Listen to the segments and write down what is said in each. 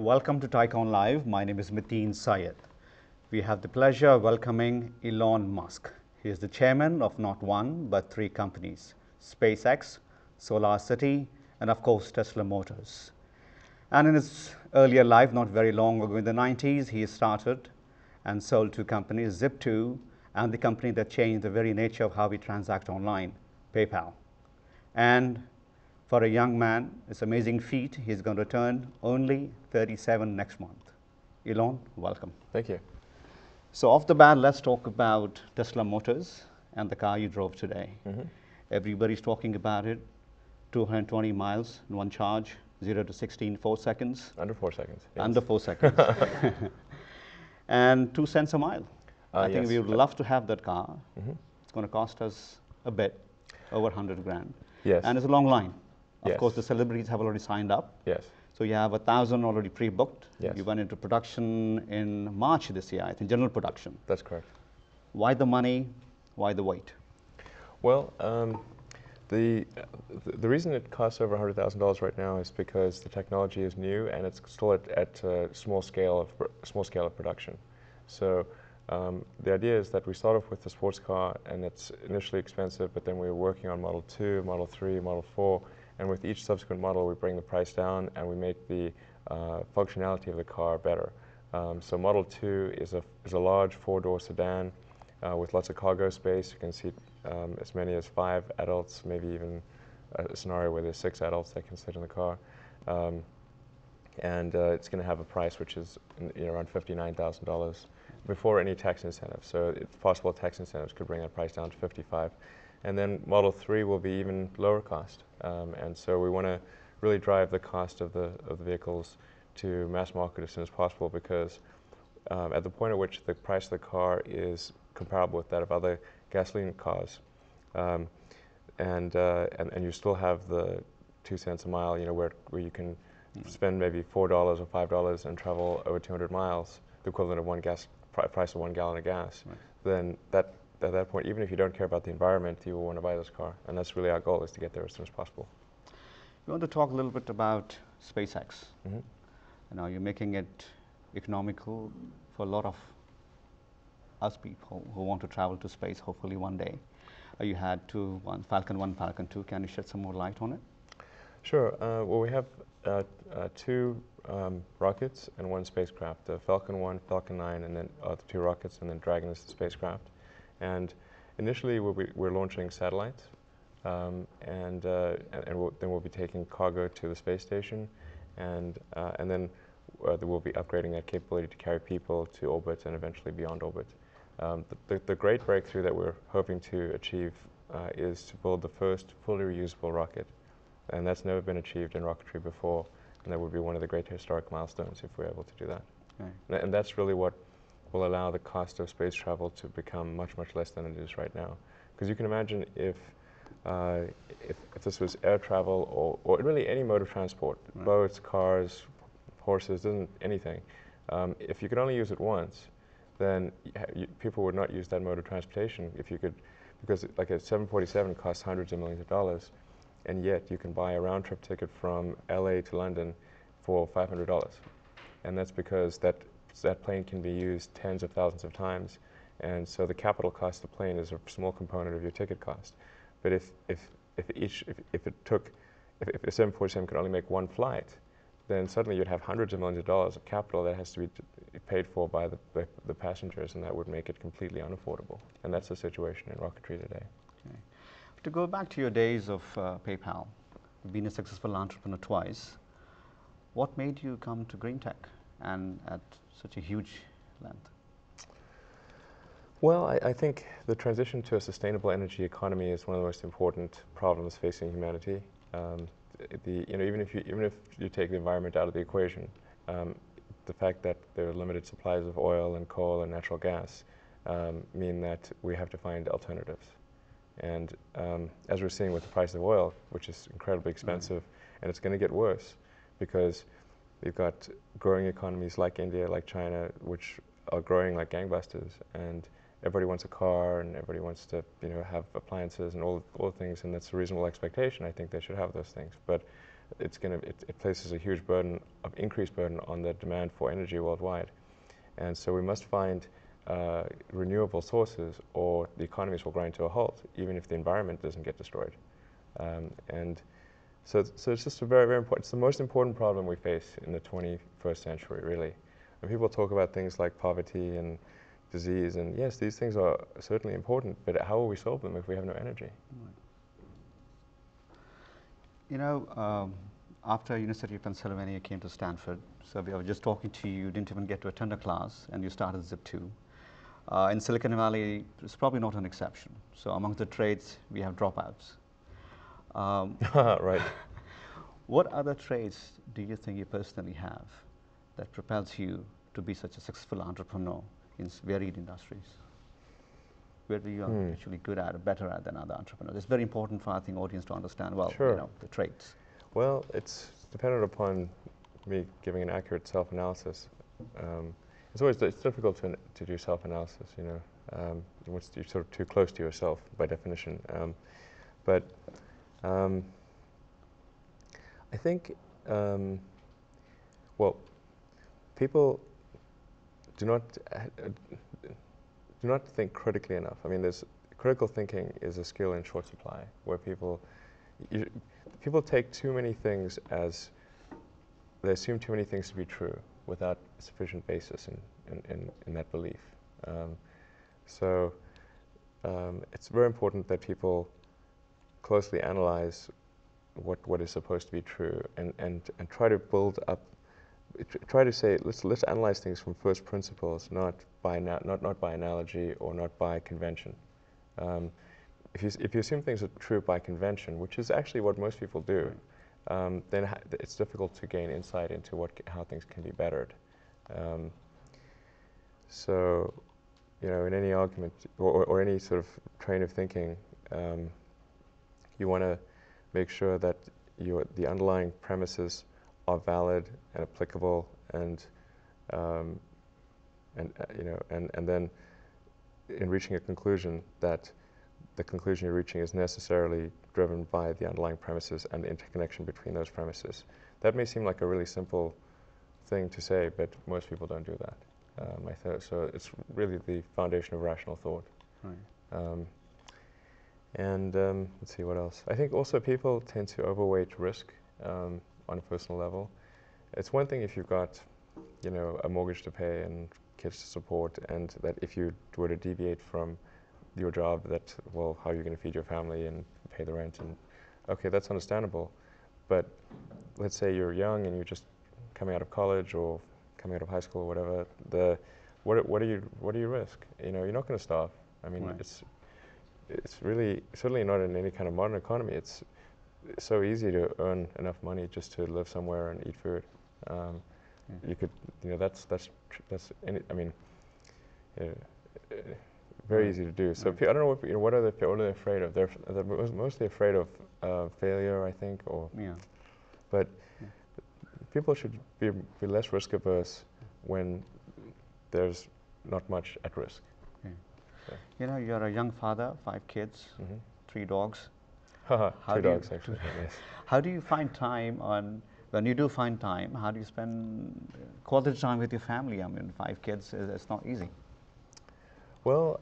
welcome to TiEcon Live. My name is Mateen Syed. We have the pleasure of welcoming Elon Musk. He is the chairman of not one, but three companies: SpaceX, SolarCity, and of course, Tesla Motors. And in his earlier life, not very long ago in the 90s, he started and sold two companies, Zip2, and the company that changed the very nature of how we transact online, PayPal. And for a young man, it's an amazing feat. He's going to turn only 37 next month. Elon, welcome. Thank you. So off the bat, let's talk about Tesla Motors and the car you drove today. Everybody's talking about it. 220 miles in one charge, 0 to 60 in 4 seconds. Under 4 seconds. Yes. Under 4 seconds. And 2 cents a mile. I think we would love to have that car. It's going to cost us a bit, over 100 grand. Yes. And it's a long line. Of Yes. course, the celebrities have already signed up. Yes. So you have 1,000 already pre-booked. Yes. You went into production in March this year, I think, general production. That's correct. Why the money? Why the wait? Well, the reason it costs over $100,000 right now is because the technology is new and it's still at small scale of production. So the idea is that we start off with the sports car, and it's initially expensive, but then we're working on Model 2, Model 3, Model 4, and with each subsequent model, we bring the price down and we make the functionality of the car better. So Model 2 is a large 4-door sedan with lots of cargo space. You can seat as many as 5 adults, maybe even a scenario where there's 6 adults that can sit in the car. And it's going to have a price which is around $59,000 before any tax incentives. So it's possible tax incentives could bring that price down to $55,000. And then Model 3 will be even lower cost. And so we want to really drive the cost of the vehicles to mass market as soon as possible, because at the point at which the price of the car is comparable with that of other gasoline cars, and you still have the 2 cents a mile, where you can spend maybe $4 or $5 and travel over 200 miles, the equivalent of price of 1 gallon of gas, then at that point, even if you don't care about the environment, you will want to buy this car. And that's really our goal, is to get there as soon as possible. You want to talk a little bit about SpaceX. You're making it economical for a lot of us people who want to travel to space, hopefully one day. You had one Falcon 1, Falcon 2. Can you shed some more light on it? Sure. Well, we have 2 rockets and 1 spacecraft, the Falcon 1, Falcon 9, and then the 2 rockets, and then Dragon is the spacecraft. And initially, we're launching satellites, and then we'll be taking cargo to the space station, and then we'll be upgrading that capability to carry people to orbit and eventually beyond orbit. The great breakthrough that we're hoping to achieve is to build the first fully reusable rocket, and that's never been achieved in rocketry before, and that would be one of the great historic milestones if we're able to do that. Okay. And that's really what will allow the cost of space travel to become much, much less than it is right now. Because you can imagine if this was air travel or really any mode of transport, boats, cars, horses, anything, if you could only use it once, then people would not use that mode of transportation because like a 747 costs hundreds of millions of dollars, and yet you can buy a round-trip ticket from LA to London for $500. And that's because that plane can be used tens of thousands of times, and so the capital cost of the plane is a small component of your ticket cost. But if a 747 could only make 1 flight, then suddenly you'd have hundreds of millions of dollars of capital that has to be paid for by the passengers, and that would make it completely unaffordable. And that's the situation in rocketry today. Okay. To go back to your days of PayPal, you've been a successful entrepreneur twice. What made you come to green tech and at such a huge length? Well, I think the transition to a sustainable energy economy is one of the most important problems facing humanity. Even if you take the environment out of the equation, the fact that there are limited supplies of oil and coal and natural gas mean that we have to find alternatives. And as we're seeing with the price of oil, which is incredibly expensive, and it's going to get worse because we've got growing economies like India, like China, which are growing like gangbusters, and everybody wants a car and everybody wants to have appliances and all the things, and that's a reasonable expectation. I think they should have those things. But it places a huge burden, increased burden on the demand for energy worldwide. And so we must find renewable sources, or the economies will grind to a halt, even if the environment doesn't get destroyed. And so it's just a very, very important, it's the most important problem we face in the 21st century, really. When people talk about things like poverty and disease, and yes, these things are certainly important, but how will we solve them if we have no energy? You know, after University of Pennsylvania, you came to Stanford. So I was just talking to you, you didn't even get to attend a class, and you started Zip2. In Silicon Valley, it's probably not an exception. So among the trades, we have dropouts. Right. What other traits do you think you personally have that propels you to be such a successful entrepreneur in varied industries? Where do you are actually good at or better at than other entrepreneurs? It's very important for, I think, audience to understand, well, Sure. you know, the traits. Well, it's dependent upon me giving an accurate self-analysis. It's difficult to do self-analysis, you know. Once you're sort of too close to yourself by definition. But I think, well, people do not think critically enough. I mean, critical thinking is a skill in short supply, where people take too many things they assume too many things to be true without sufficient basis in that belief. It's very important that people closely analyze what is supposed to be true and try to build up. Try to say, let's analyze things from first principles, not by analogy or not by convention. If you assume things are true by convention, which is actually what most people do, then it's difficult to gain insight into how things can be bettered. So, you know, in any argument or any sort of train of thinking, you want to make sure that the underlying premises are valid and applicable, and then in reaching a conclusion, that the conclusion you're reaching is necessarily driven by the underlying premises and the interconnection between those premises. That may seem like a really simple thing to say, but most people don't do that. So it's really the foundation of rational thought. Right. Let's see, what else? I think also people tend to overweight risk on a personal level. It's one thing if you've got, you know, a mortgage to pay and kids to support, and that if you were to deviate from your job, that, well, how are you going to feed your family and pay the rent? And okay, that's understandable. But let's say you're young and you're just coming out of college or coming out of high school or whatever. What do you risk? You know, you're not going to starve. I mean, Right. It's really certainly not in any kind of modern economy. It's so easy to earn enough money just to live somewhere and eat food. You could, you know, that's I mean, very easy to do. So I don't know what are they afraid of? They're mostly afraid of failure, I think, or but people should be less risk averse when there's not much at risk. So. You know, you're a young father, 5 kids, 3 dogs. 2 dogs, actually. Yes. How do you find time when you do find time, how do you spend quality time with your family? I mean, 5 kids, it's not easy. Well,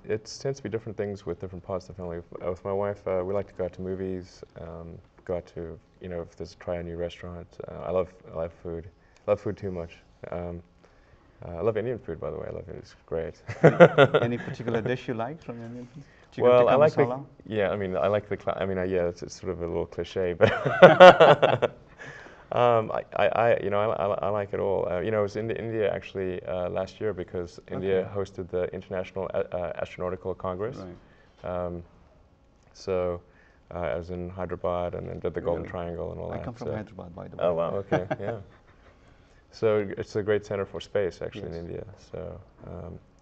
it tends to be different things with different parts of the family. With my wife, we like to go out to movies, go out to, you know, if there's try a new restaurant. I love food. I love food too much. I love Indian food, by the way. I love it. It's great. Any particular dish you like from Indian food? Chicken Well, tikka I like masala? I mean, I like yeah, it's sort of a little cliche, but I like it all. You know, I was in India actually last year because India hosted the International Astronautical Congress. Right. So I was in Hyderabad and then did the Golden Really? Triangle and all that. I come from Hyderabad, by the way. Oh wow, okay, yeah. So it's a great center for space actually in India. So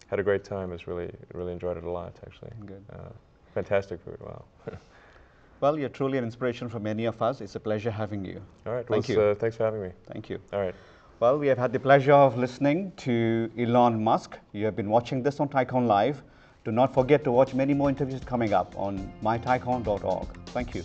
had a great time. Really enjoyed it a lot actually. Good. Fantastic food. Wow. Well, you're truly an inspiration for many of us. It's a pleasure having you. All right. Thank you. Thanks for having me. Thank you. All right. Well, we have had the pleasure of listening to Elon Musk. You have been watching this on TiEcon Live. Do not forget to watch many more interviews coming up on mytiecon.org. Thank you.